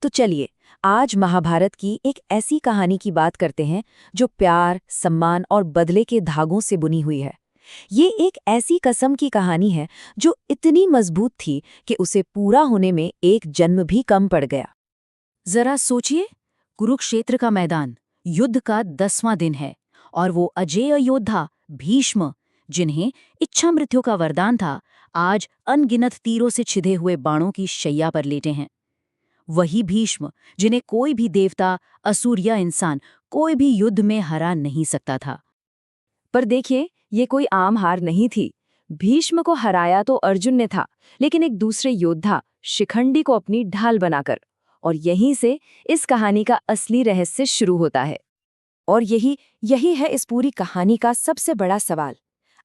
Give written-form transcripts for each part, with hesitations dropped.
तो चलिए आज महाभारत की एक ऐसी कहानी की बात करते हैं जो प्यार, सम्मान और बदले के धागों से बुनी हुई है। ये एक ऐसी कसम की कहानी है जो इतनी मजबूत थी कि उसे पूरा होने में एक जन्म भी कम पड़ गया। जरा सोचिए, कुरुक्षेत्र का मैदान, युद्ध का 10वां दिन है और वो अजेय योद्धा भीष्म, जिन्हें इच्छा मृत्यु का वरदान था, आज अनगिनत तीरों से छिदे हुए बाणों की शैया पर लेटे हैं। वही भीष्म जिन्हें कोई भी देवता, असुर या इंसान कोई भी युद्ध में हरा नहीं सकता था। पर देखिए, ये कोई आम हार नहीं थी। भीष्म को हराया तो अर्जुन ने था, लेकिन एक दूसरे योद्धा शिखंडी को अपनी ढाल बनाकर। और यहीं से इस कहानी का असली रहस्य शुरू होता है। और यही है इस पूरी कहानी का सबसे बड़ा सवाल।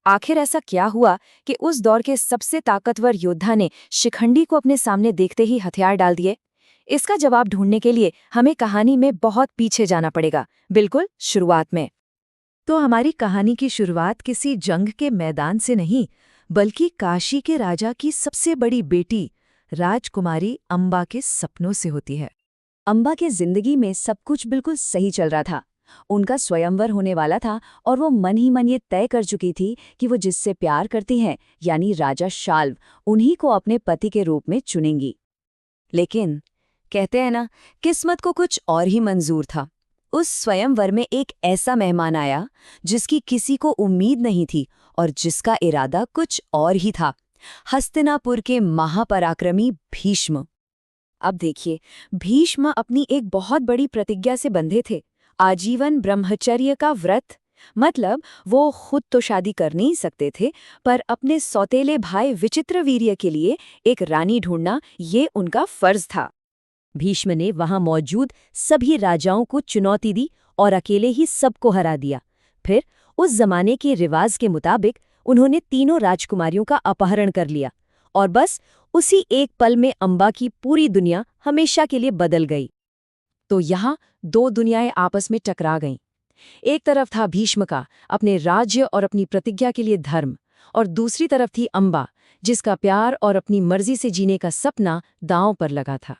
आखिर ऐसा क्या हुआ कि उस दौर के सबसे ताकतवर योद्धा ने शिखंडी को अपने सामने देखते ही हथियार डाल दिए? इसका जवाब ढूंढने के लिए हमें कहानी में बहुत पीछे जाना पड़ेगा, बिल्कुल शुरुआत में। तो हमारी कहानी की शुरुआत किसी जंग के मैदान से नहीं, बल्कि काशी के राजा की सबसे बड़ी बेटी राजकुमारी अंबा के सपनों से होती है। अंबा के जिंदगी में सब कुछ बिल्कुल सही चल रहा था। उनका स्वयंवर होने वाला था और वो मन ही मन ये तय कर चुकी थी कि वो जिससे प्यार करती हैं, यानी राजा शाल्व, उन्हीं को अपने पति के रूप में चुनेंगी। लेकिन कहते हैं ना, किस्मत को कुछ और ही मंजूर था। उस स्वयंवर में एक ऐसा मेहमान आया जिसकी किसी को उम्मीद नहीं थी और जिसका इरादा कुछ और ही था। हस्तिनापुर के महापराक्रमी भीष्म। अब देखिए, भीष्म अपनी एक बहुत बड़ी प्रतिज्ञा से बंधे थे, आजीवन ब्रह्मचर्य का व्रत। मतलब वो खुद तो शादी कर नहीं सकते थे, पर अपने सौतेले भाई विचित्रवीर्य के लिए एक रानी ढूंढना ये उनका फर्ज था। भीष्म ने वहां मौजूद सभी राजाओं को चुनौती दी और अकेले ही सबको हरा दिया। फिर उस जमाने के रिवाज के मुताबिक उन्होंने तीनों राजकुमारियों का अपहरण कर लिया और बस उसी एक पल में अंबा की पूरी दुनिया हमेशा के लिए बदल गई। तो यहाँ दो दुनियाएं आपस में टकरा गईं। एक तरफ था भीष्म का अपने राज्य और अपनी प्रतिज्ञा के लिए धर्म, और दूसरी तरफ थी अंबा, जिसका प्यार और अपनी मर्जी से जीने का सपना दांव पर लगा था।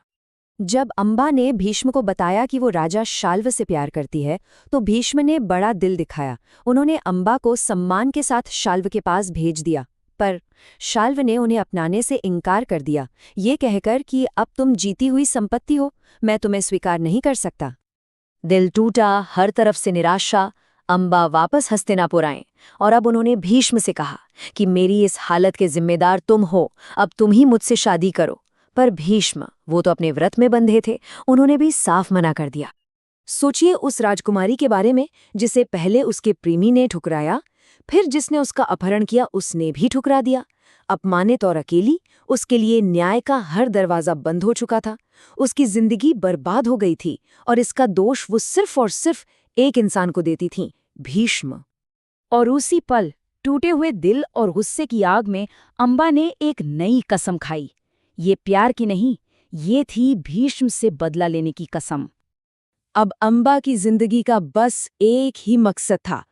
जब अंबा ने भीष्म को बताया कि वो राजा शाल्व से प्यार करती है, तो भीष्म ने बड़ा दिल दिखाया। उन्होंने अंबा को सम्मान के साथ शाल्व के पास भेज दिया, पर शाल्व ने उन्हें अपनाने से इनकार कर दिया, ये कहकर कि अब तुम जीती हुई संपत्ति हो, मैं तुम्हें स्वीकार नहीं कर सकता। दिल टूटा, हर तरफ से निराशा। अंबा वापस हस्तिनापुर आए और अब उन्होंने भीष्म से कहा कि मेरी इस हालत के जिम्मेदार तुम हो, अब तुम ही मुझसे शादी करो। पर भीष्म, वो तो अपने व्रत में बंधे थे, उन्होंने भी साफ मना कर दिया। सोचिए उस राजकुमारी के बारे में जिसे पहले उसके प्रेमी ने ठुकराया, फिर जिसने उसका अपहरण किया उसने भी ठुकरा दिया। अपमानित और अकेली, उसके लिए न्याय का हर दरवाजा बंद हो चुका था। उसकी जिंदगी बर्बाद हो गई थी और इसका दोष वो सिर्फ और सिर्फ एक इंसान को देती थीं, भीष्म। और उसी पल, टूटे हुए दिल और गुस्से की आग में अंबा ने एक नई कसम खाई। ये प्यार की नहीं, ये थी भीष्म से बदला लेने की कसम। अब अंबा की जिंदगी का बस एक ही मकसद था,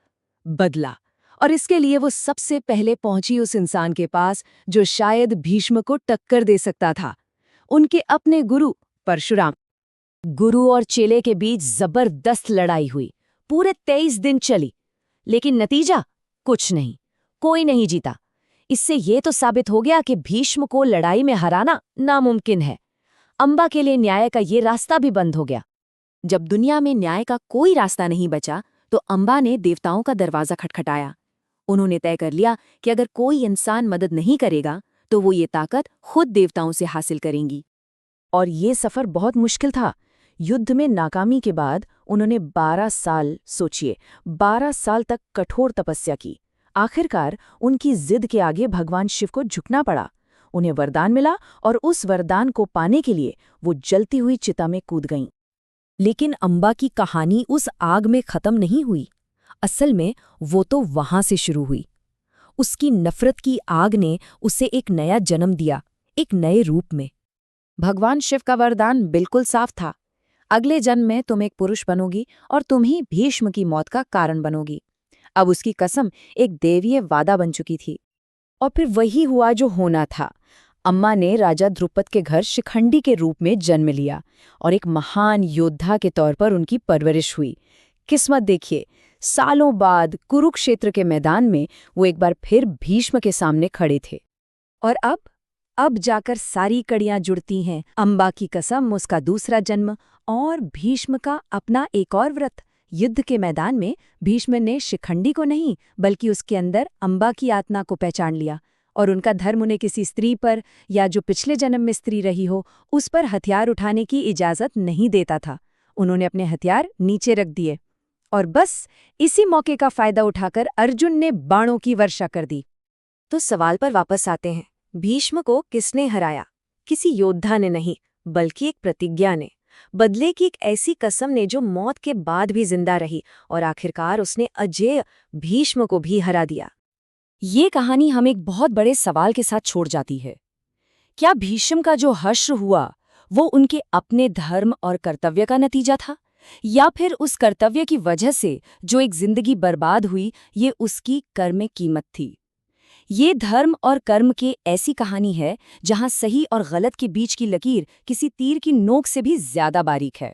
बदला। और इसके लिए वो सबसे पहले पहुंची उस इंसान के पास जो शायद भीष्म को टक्कर दे सकता था, उनके अपने गुरु परशुराम। गुरु और चेले के बीच जबरदस्त लड़ाई हुई, पूरे 23 दिन चली, लेकिन नतीजा कुछ नहीं, कोई नहीं जीता। इससे ये तो साबित हो गया कि भीष्म को लड़ाई में हराना नामुमकिन है। अंबा के लिए न्याय का ये रास्ता भी बंद हो गया। जब दुनिया में न्याय का कोई रास्ता नहीं बचा, तो अंबा ने देवताओं का दरवाजा खटखटाया। उन्होंने तय कर लिया कि अगर कोई इंसान मदद नहीं करेगा, तो वो ये ताकत खुद देवताओं से हासिल करेंगी। और ये सफर बहुत मुश्किल था। युद्ध में नाकामी के बाद उन्होंने 12 साल, सोचिए, 12 साल तक कठोर तपस्या की। आखिरकार उनकी जिद के आगे भगवान शिव को झुकना पड़ा। उन्हें वरदान मिला और उस वरदान को पाने के लिए वो जलती हुई चिता में कूद गईं। लेकिन अंबा की कहानी उस आग में खत्म नहीं हुई। असल में वो तो वहां से शुरू हुई। उसकी नफरत की आग ने उसे एक नया जन्म दिया, एक नए रूप में। भगवान शिव का वरदान बिल्कुल साफ था, अगले जन्म में तुम एक पुरुष बनोगी और तुम ही भीष्म की मौत का कारण बनोगी। अब उसकी कसम एक दैवीय वादा बन चुकी थी। और फिर वही हुआ जो होना था। अम्मा ने राजा ध्रुपद के घर शिखंडी के रूप में जन्म लिया और एक महान योद्धा के तौर पर उनकी परवरिश हुई। किस्मत देखिए, सालों बाद कुरुक्षेत्र के मैदान में वो एक बार फिर भीष्म के सामने खड़े थे। और अब जाकर सारी कड़ियां जुड़ती हैं। अम्बा की कसम, उसका दूसरा जन्म और भीष्म का अपना एक और व्रत। युद्ध के मैदान में भीष्म ने शिखंडी को नहीं बल्कि उसके अंदर अम्बा की आत्मा को पहचान लिया और उनका धर्म उन्हें किसी स्त्री पर या जो पिछले जन्म में स्त्री रही हो उस पर हथियार उठाने की इजाजत नहीं देता था। उन्होंने अपने हथियार नीचे रख दिए और बस इसी मौके का फायदा उठाकर अर्जुन ने बाणों की वर्षा कर दी। तो सवाल पर वापस आते हैं, भीष्म को किसने हराया? किसी योद्धा ने नहीं, बल्कि एक प्रतिज्ञा ने, बदले की एक ऐसी कसम ने जो मौत के बाद भी जिंदा रही और आखिरकार उसने अजेय भीष्म को भी हरा दिया। ये कहानी हमें एक बहुत बड़े सवाल के साथ छोड़ जाती है। क्या भीष्म का जो हश्र हुआ वो उनके अपने धर्म और कर्तव्य का नतीजा था, या फिर उस कर्तव्य की वजह से जो एक जिंदगी बर्बाद हुई ये उसकी कर्म कीमत थी? ये धर्म और कर्म की ऐसी कहानी है जहां सही और गलत के बीच की लकीर किसी तीर की नोक से भी ज्यादा बारीक है।